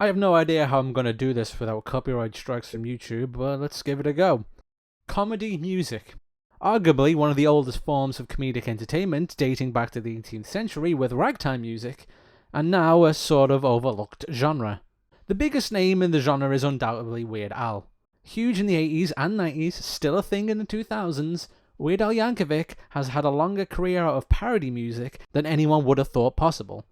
I have no idea how I'm going to do this without copyright strikes from YouTube, but let's give it a go. Comedy music. Arguably one of the oldest forms of comedic entertainment, dating back to the 18th century with ragtime music, and now a sort of overlooked genre. The biggest name in the genre is undoubtedly Weird Al. Huge in the 80s and 90s, still a thing in the 2000s, Weird Al Yankovic has had a longer career out of parody music than anyone would have thought possible.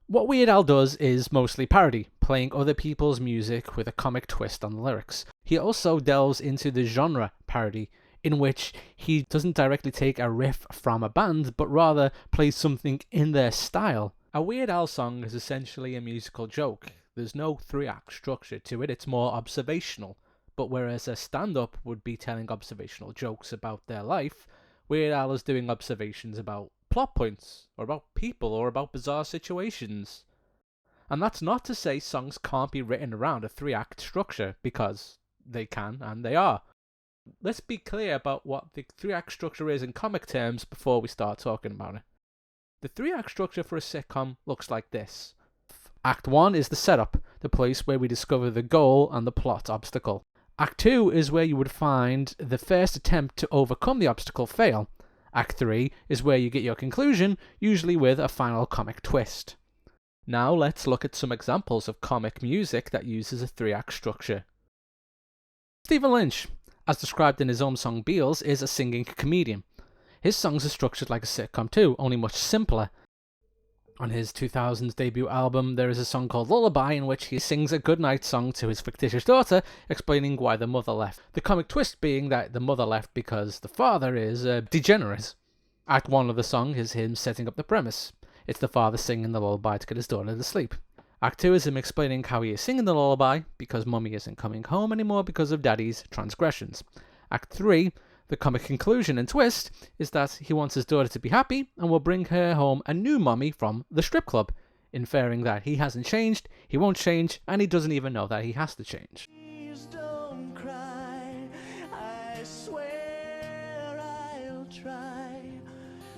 What Weird Al does is mostly parody, playing other people's music with a comic twist on the lyrics. He also delves into the genre parody, in which he doesn't directly take a riff from a band, but rather plays something in their style. A Weird Al song is essentially a musical joke. There's no 3-act structure to it, it's more observational. But whereas a stand-up would be telling observational jokes about their life, Weird Al is doing observations about plot points, or about people, or about bizarre situations. And that's not to say songs can't be written around a 3-act structure, because they can and they are. Let's be clear about what the 3-act structure is in comic terms before we start talking about it. The 3-act structure for a sitcom looks like this. Act 1 is the setup, the place where we discover the goal and the plot obstacle. Act 2 is where you would find the first attempt to overcome the obstacle fail. Act 3 is where you get your conclusion, usually with a final comic twist. Now let's look at some examples of comic music that uses a 3-act structure. Stephen Lynch, as described in his own song Beals, is a singing comedian. His songs are structured like a sitcom too, only much simpler. On his 2000s debut album, there is a song called Lullaby in which he sings a goodnight song to his fictitious daughter, explaining why the mother left. The comic twist being that the mother left because the father is degenerate. Act 1 of the song is him setting up the premise. It's the father singing the lullaby to get his daughter to sleep. Act 2 is him explaining how he is singing the lullaby because mummy isn't coming home anymore because of daddy's transgressions. Act 3, the comic conclusion and twist, is that he wants his daughter to be happy and will bring her home a new mummy from the strip club, inferring that he hasn't changed, he won't change, and he doesn't even know that he has to change. Please don't cry, I swear I'll try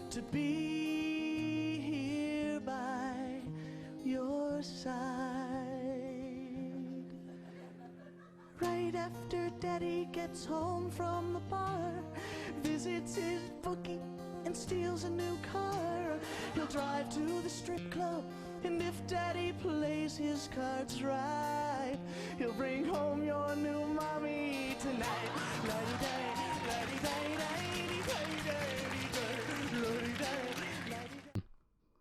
to be here by your side. Right after Daddy gets home from the bar, visits his bookie and steals a new car. He'll drive to the strip club, and if Daddy plays his cards right, he'll bring home your new mommy tonight.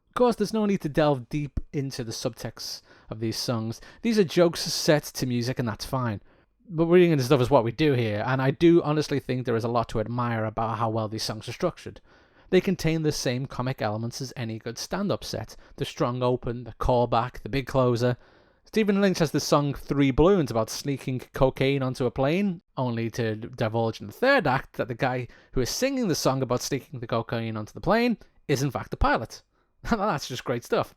Of course, there's no need to delve deep into the subtext of these songs. These are jokes set to music, and that's fine. But reading into stuff is what we do here, and I do honestly think there is a lot to admire about how well these songs are structured. They contain the same comic elements as any good stand-up set. The strong open, the callback, the big closer. Stephen Lynch has the song 3 Balloons about sneaking cocaine onto a plane, only to divulge in the third act that the guy who is singing the song about sneaking the cocaine onto the plane is in fact the pilot. That's just great stuff.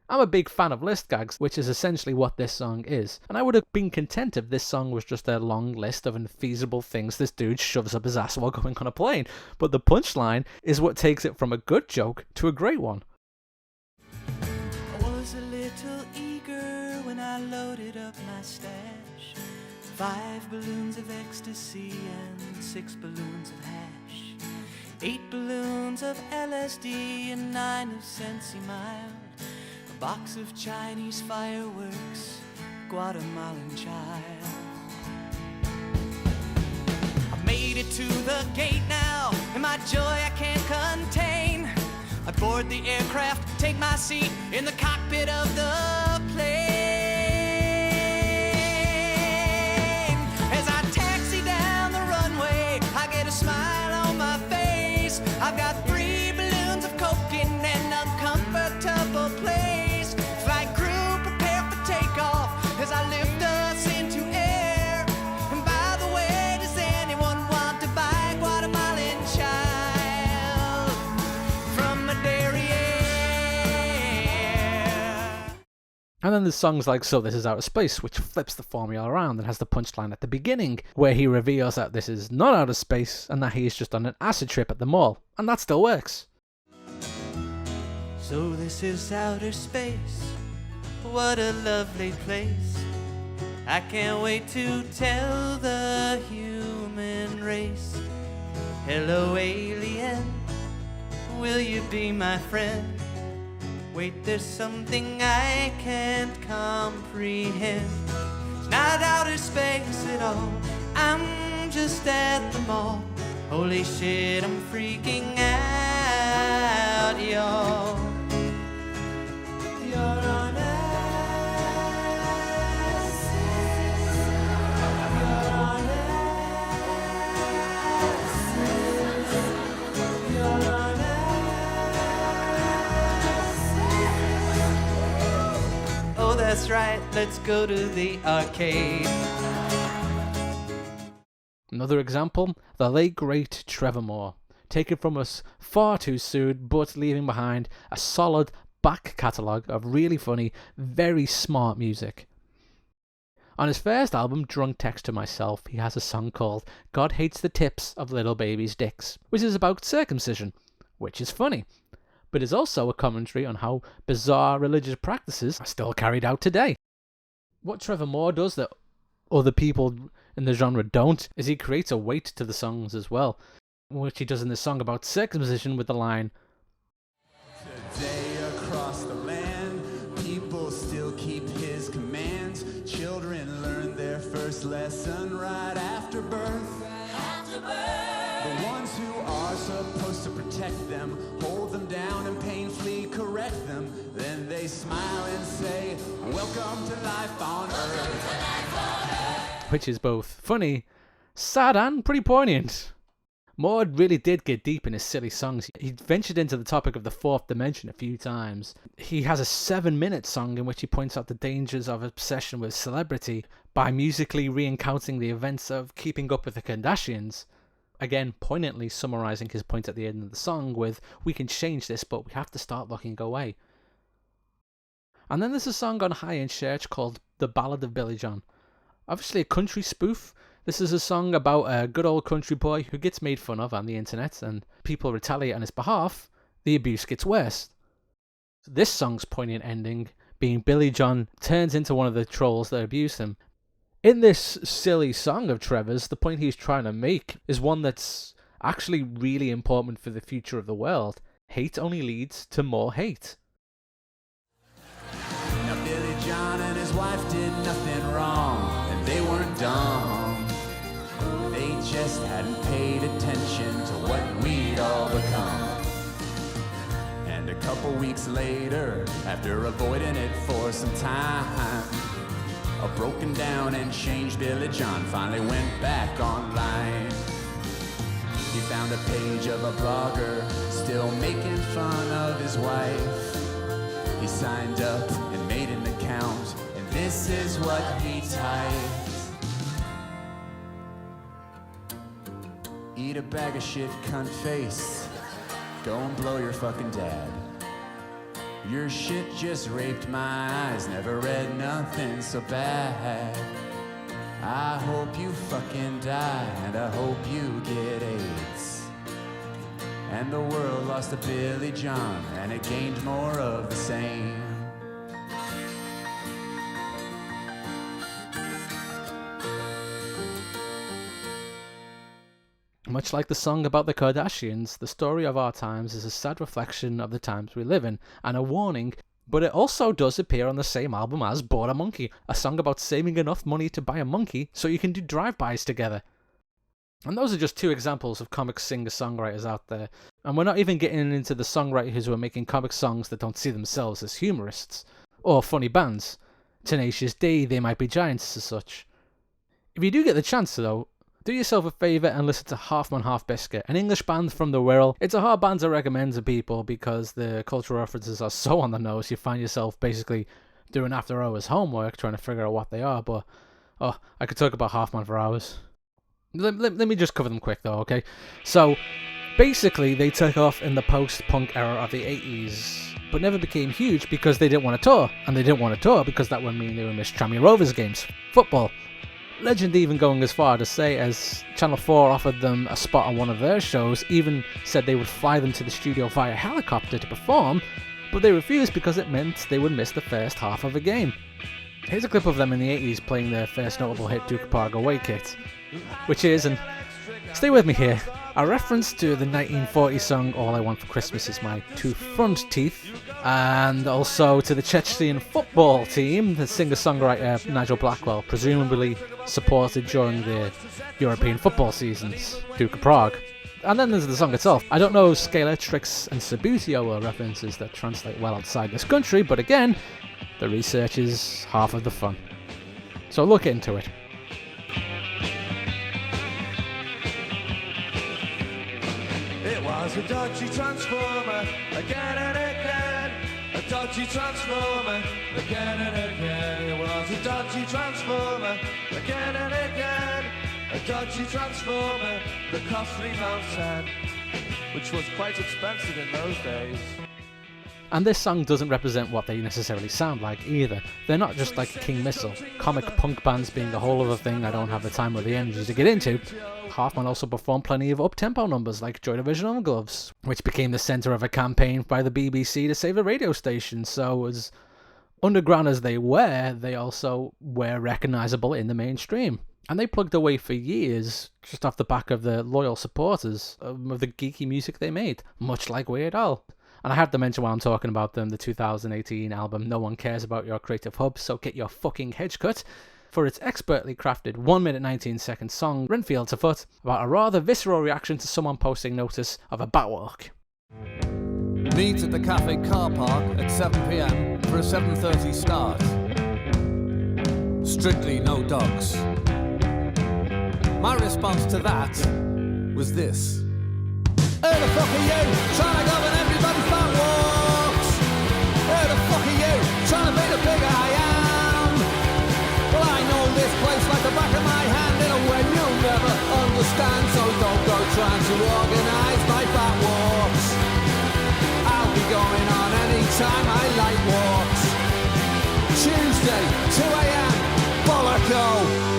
I'm a big fan of list gags, which is essentially what this song is, and I would have been content if this song was just a long list of infeasible things this dude shoves up his ass while going on a plane, but the punchline is what takes it from a good joke to a great one. I was a little eager when I loaded up my stash. 5 balloons of ecstasy and 6 balloons of hash. 8 balloons of LSD and 9 of Sensi Mild. A box of Chinese fireworks, Guatemalan child. I made it to the gate now, and my joy I can't contain. I board the aircraft, take my seat in the cockpit of the plane. As I taxi down the runway, I get a smile on my face. I've got 3 balloons of coke in an uncomfortable place. Flight crew prepare for takeoff as I lift us into air. And by the way, does anyone want to buy Guatemalan child from a derriere? And then there's songs like So This Is Outer Space, which flips the formula around and has the punchline at the beginning, where he reveals that this is not outer space and that he is just on an acid trip at the mall. And that still works. So this is outer space, what a lovely place. I can't wait to tell the human race, hello alien, will you be my friend? Wait, there's something I can't comprehend. It's not outer space at all, I'm just at the mall. Holy shit, I'm freaking out, y'all. You're on acid. You're on acid. You're on acid. Oh, that's right, let's go to the arcade. Another example, the late great Trevor Moore, taken from us far too soon, but leaving behind a solid back catalogue of really funny, very smart music. On his first album, Drunk Text to Myself, he has a song called God Hates the Tips of Little Babies' Dicks, which is about circumcision, which is funny, but is also a commentary on how bizarre religious practices are still carried out today. What Trevor Moore does that other people in the genre don't is he creates a weight to the songs as well, which he does in this song about circumcision with the line, "Today across the land, people still keep his commands. Children learn their first lesson right after birth. The ones who are supposed to protect them hold them down and painfully correct them. Then they smile and say, welcome to life on earth." which is both funny, sad, and pretty poignant. Moore really did get deep in his silly songs. He ventured into the topic of the fourth dimension a few times. He has a 7-minute song in which he points out the dangers of obsession with celebrity by musically recounting the events of Keeping Up with the Kardashians. Again, poignantly summarising his point at the end of the song with, we can change this, but we have to start looking away. And then there's a song on High in Church called The Ballad of Billy John. Obviously a country spoof. This is a song about a good old country boy who gets made fun of on the internet, and people retaliate on his behalf. The abuse gets worse. This song's poignant ending being Billy John turns into one of the trolls that abuse him. In this silly song of Trevor's, the point he's trying to make is one that's actually really important for the future of the world. Hate only leads to more hate. Now Billy John and his wife did nothing wrong, and they weren't dumb. They just hadn't paid attention to what we'd all become. And a couple weeks later, after avoiding it for some time, a broken down and changed Billy John finally went back online. He found a page of a blogger still making fun of his wife. He signed up and made an account, and this is what he typed. Eat a bag of shit, cunt face. Go and blow your fucking dad. Your shit just raped my eyes. Never read nothing so bad. I hope you fucking die, and I hope you get AIDS. And the world lost a Billy John, and it gained more of the same. Much like the song about the Kardashians, the story of our times is a sad reflection of the times we live in, and a warning, but it also does appear on the same album as Bought a Monkey, a song about saving enough money to buy a monkey so you can do drive-bys together. And those are just two examples of comic singer-songwriters out there, and we're not even getting into the songwriters who are making comic songs that don't see themselves as humorists, or funny bands. Tenacious D, They Might Be Giants as such. If you do get the chance though, do yourself a favour and listen to Half Man Half Biscuit, an English band from the Wirral. It's a hard band to recommend to people because the cultural references are so on the nose, you find yourself basically doing after hours homework trying to figure out what they are, but I could talk about Half Man for hours. Let me just cover them quick though, okay? So, basically they took off in the post-punk era of the 80s, but never became huge because they didn't want to tour, and they didn't want to tour because that would mean they would miss Tranmere Rovers games, football. Legend even going as far to say, as Channel 4 offered them a spot on one of their shows, even said they would fly them to the studio via helicopter to perform, but they refused because it meant they would miss the first half of a game. Here's a clip of them in the 80s playing their first notable hit, Duke Park Away Kit, which is, and stay with me here, a reference to the 1940 song All I Want for Christmas Is My Two Front Teeth, and also to the Chechen football team, the singer-songwriter Nigel Blackwell, presumably supported during the European football seasons, Duke of Prague. And then there's the song itself. I don't know Scalatrix and Sabutio are references that translate well outside this country, but again, the research is half of the fun. So look into it. It was a dodgy transformer, again and again. A dodgy transformer, again and again. It was a dodgy transformer, again and again. A dodgy transformer, the costly mountain, which was quite expensive in those days. And this song doesn't represent what they necessarily sound like either. They're not just like King Missile, comic punk bands being a whole other thing I don't have the time or the energy to get into. Halfman also performed plenty of up-tempo numbers like Joy Division on Gloves, which became the centre of a campaign by the BBC to save a radio station, so as underground as they were, they also were recognisable in the mainstream. And they plugged away for years, just off the back of the loyal supporters of the geeky music they made, much like Weird Al. And I have to mention while I'm talking about them, the 2018 album No One Cares About Your Creative Hub, So Get Your Fucking Hedge Cut, for its expertly crafted 1 minute 19 second song, Renfield to Foot, about a rather visceral reaction to someone posting notice of a batwalk. Meet at the cafe car park at 7 p.m. for a 7:30 start. Strictly no dogs. My response to that was this. Who the fuck are you? Trying to govern everybody's batwalks? Who the fuck are you? Trying to be the bigger I am? Well, I know this place like the back of my hand in a way you'll never understand, so don't go trying to organise my batwalks. I'll be going on any time I like walks. Tuesday, 2 a.m, Bolloco.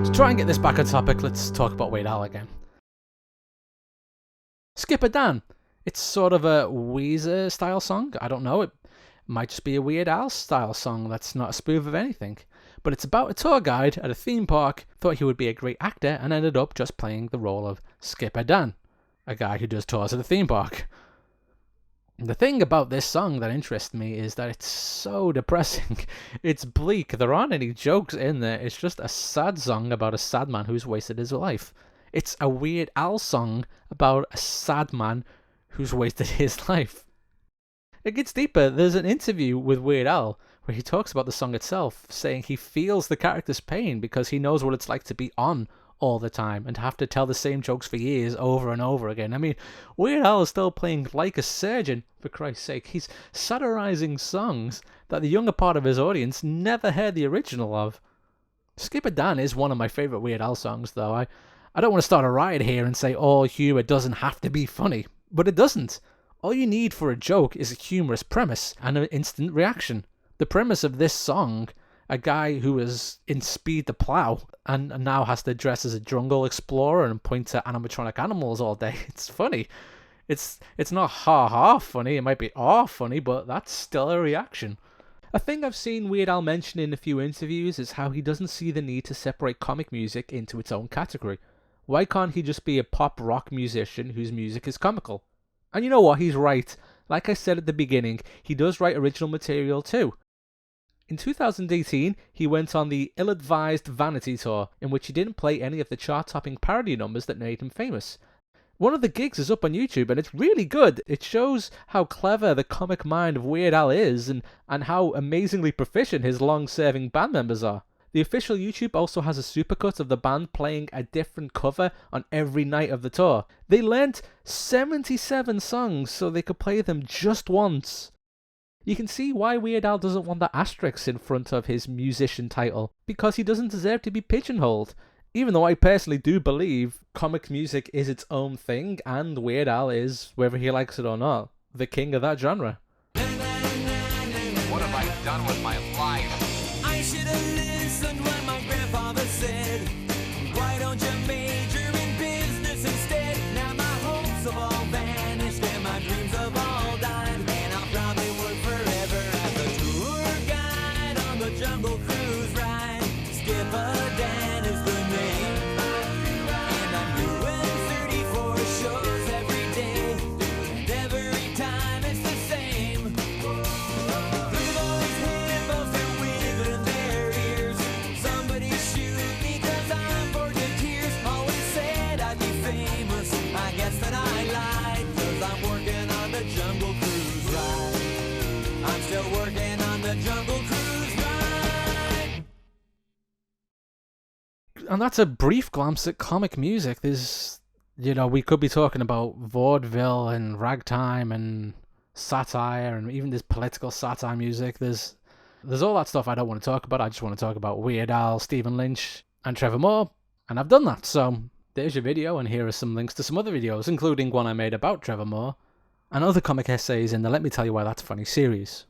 To try and get this back on topic, let's talk about Weird Al again. Skipper Dan. It's sort of a Weezer style song. I don't know, it might just be a Weird Al style song that's not a spoof of anything. But it's about a tour guide at a theme park, thought he would be a great actor and ended up just playing the role of Skipper Dan, a guy who does tours at a theme park. The thing about this song that interests me is that it's so depressing. It's bleak, there aren't any jokes in there, it's just a sad song about a sad man who's wasted his life. It's a Weird Al song about a sad man who's wasted his life. It gets deeper. There's an interview with Weird Al where he talks about the song itself, saying he feels the character's pain because he knows what it's like to be on all the time and have to tell the same jokes for years over and over again. I mean, Weird Al is still playing like a surgeon, for Christ's sake. He's satirizing songs that the younger part of his audience never heard the original of. Skipper Dan is one of my favourite Weird Al songs, though. I don't want to start a riot here and say all humour doesn't have to be funny, but it doesn't. All you need for a joke is a humorous premise and an instant reaction. The premise of this song, a guy who was in Speed the Plow and now has to dress as a jungle explorer and point to animatronic animals all day. It's funny. It's not ha-ha funny, it might be funny, but that's still a reaction. A thing I've seen Weird Al mention in a few interviews is how he doesn't see the need to separate comic music into its own category. Why can't he just be a pop rock musician whose music is comical? And you know what, he's right. Like I said at the beginning, he does write original material too. In 2018, he went on the ill-advised Vanity Tour, in which he didn't play any of the chart-topping parody numbers that made him famous. One of the gigs is up on YouTube, and it's really good. It shows how clever the comic mind of Weird Al is, and how amazingly proficient his long-serving band members are. The official YouTube also has a supercut of the band playing a different cover on every night of the tour. They learnt 77 songs so they could play them just once. You can see why Weird Al doesn't want the asterisk in front of his musician title, because he doesn't deserve to be pigeonholed. Even though I personally do believe comic music is its own thing, and Weird Al is, whether he likes it or not, the king of that genre. What have I done with my life? I should have listened when my grandfather said, why don't you major in business instead? Now my hopes have all vanished and my dreams have all died, and I'll probably work forever as a tour Jungle Cruise ride. Skipper Dan is the name. And I'm doing 34 shows every day. And every time it's the same. Look at all these hippos, they're wiggling their ears. Somebody shoot me 'cause I'm bored to tears. Always said I'd be famous. I guess that I lied, 'cause I'm working on the Jungle Cruise ride. I'm still working on the Jungle Cruise ride. And that's a brief glance at comic music. There's, we could be talking about vaudeville and ragtime and satire, and even there's political satire music. There's all that stuff I don't want to talk about. I just want to talk about Weird Al, Stephen Lynch, and Trevor Moore, and I've done that. So there's your video, and here are some links to some other videos, including one I made about Trevor Moore, and other comic essays in the Let Me Tell You Why That's Funny series.